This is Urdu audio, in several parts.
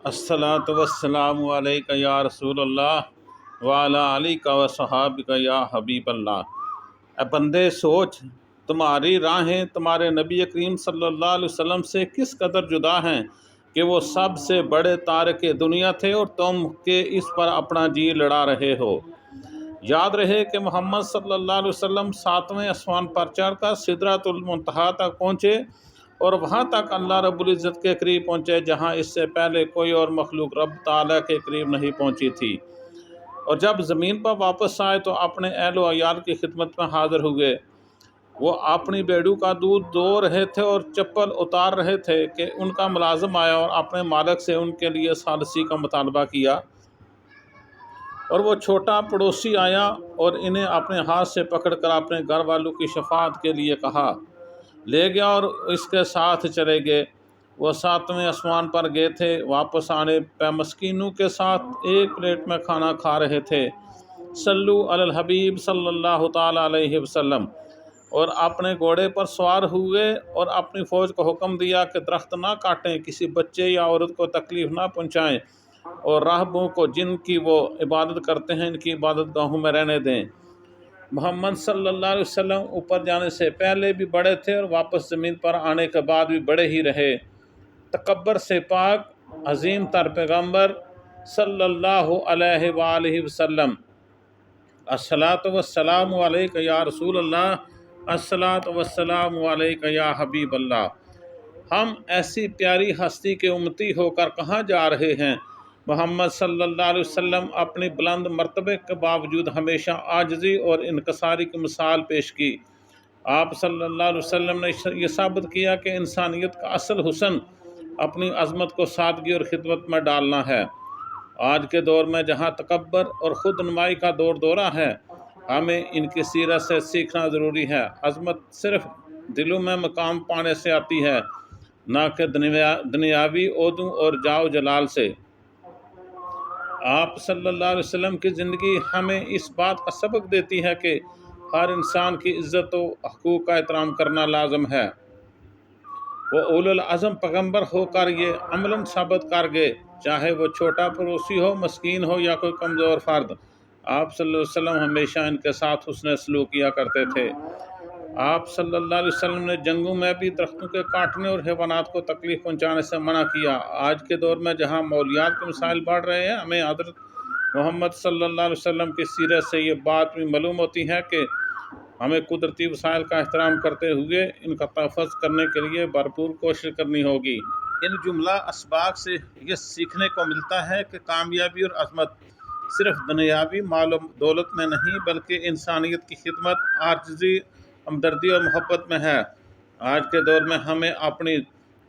الصلاۃ والسلام علیکہ یا رسول اللہ وعلی علیک و صحابک یا حبیب اللہ۔ اے بندے سوچ، تمہاری راہیں تمہارے نبی کریم صلی اللہ علیہ وسلم سے کس قدر جدا ہیں کہ وہ سب سے بڑے تارک دنیا تھے اور تم کے اس پر اپنا جی لڑا رہے ہو۔ یاد رہے کہ محمد صلی اللہ علیہ وسلم 7ویں آسمان پر چڑھ کر سدرۃ المنتہا تک پہنچے اور وہاں تک اللہ رب العزت کے قریب پہنچے جہاں اس سے پہلے کوئی اور مخلوق رب تعالیٰ کے قریب نہیں پہنچی تھی۔ اور جب زمین پر واپس آئے تو اپنے اہل و عیال کی خدمت میں حاضر ہوئے۔ وہ اپنی بیڑو کا دودھ دو رہے تھے اور چپل اتار رہے تھے کہ ان کا ملازم آیا اور اپنے مالک سے ان کے لیے ثالثی کا مطالبہ کیا، اور وہ چھوٹا پڑوسی آیا اور انہیں اپنے ہاتھ سے پکڑ کر اپنے گھر والوں کی شفاعت کے لیے کہا، لے گیا اور اس کے ساتھ چلے گئے۔ وہ 7ویں آسمان پر گئے تھے، واپس آنے پہ مسکینوں کے ساتھ ایک پلیٹ میں کھانا کھا رہے تھے۔ صلو علی الحبیب صلی اللہ تعالیٰ علیہ وسلم، اور اپنے گھوڑے پر سوار ہوئے اور اپنی فوج کو حکم دیا کہ درخت نہ کاٹیں، کسی بچے یا عورت کو تکلیف نہ پہنچائیں، اور راہبوں کو جن کی وہ عبادت کرتے ہیں ان کی عبادت گاہوں میں رہنے دیں۔ محمد صلی اللہ علیہ وسلم اوپر جانے سے پہلے بھی بڑے تھے اور واپس زمین پر آنے کے بعد بھی بڑے ہی رہے۔ تکبر سے پاک عظیم تر پیغمبر صلی اللہ علیہ وآلہ وسلم، الصلاۃ والسلام علیکہ یا رسول اللہ، الصلاۃ والسلام علیکہ یا حبیب اللہ۔ ہم ایسی پیاری ہستی کے امتی ہو کر کہاں جا رہے ہیں؟ محمد صلی اللہ علیہ وسلم اپنی بلند مرتبے کے باوجود ہمیشہ عاجزی اور انکساری کی مثال پیش کی۔ آپ صلی اللہ علیہ وسلم نے یہ ثابت کیا کہ انسانیت کا اصل حسن اپنی عظمت کو سادگی اور خدمت میں ڈالنا ہے۔ آج کے دور میں جہاں تکبر اور خود نمائی کا دورہ ہے، ہمیں ان کی سیرت سے سیکھنا ضروری ہے۔ عظمت صرف دلوں میں مقام پانے سے آتی ہے، نہ کہ دنیاوی عہدوں اور جاؤ جلال سے۔ آپ صلی اللہ علیہ وسلم کی زندگی ہمیں اس بات کا سبق دیتی ہے کہ ہر انسان کی عزت و حقوق کا احترام کرنا لازم ہے۔ وہ اولو العزم پیغمبر ہو کر یہ عملاً ثابت کر گئے، چاہے وہ چھوٹا پڑوسی ہو، مسکین ہو یا کوئی کمزور فرد۔ آپ صلی اللہ علیہ وسلم ہمیشہ ان کے ساتھ حسن سلوک کیا کرتے تھے۔ آپ صلی اللہ علیہ وسلم نے جنگوں میں بھی درختوں کے کاٹنے اور حیوانات کو تکلیف پہنچانے سے منع کیا۔ آج کے دور میں جہاں ماحولیات کے مسائل بڑھ رہے ہیں، ہمیں حضرت محمد صلی اللہ علیہ وسلم کی سیرت سے یہ بات بھی معلوم ہوتی ہے کہ ہمیں قدرتی وسائل کا احترام کرتے ہوئے ان کا تحفظ کرنے کے لیے بھرپور کوشش کرنی ہوگی۔ ان جملہ اسباق سے یہ سیکھنے کو ملتا ہے کہ کامیابی اور عظمت صرف دنیاوی مال و دولت میں نہیں بلکہ انسانیت کی خدمت، عاجزی، ہمدردی اور محبت میں ہے۔ آج کے دور میں ہمیں اپنی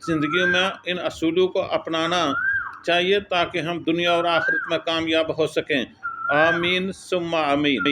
زندگیوں میں ان اصولوں کو اپنانا چاہیے تاکہ ہم دنیا اور آخرت میں کامیاب ہو سکیں۔ آمین ثم آمین۔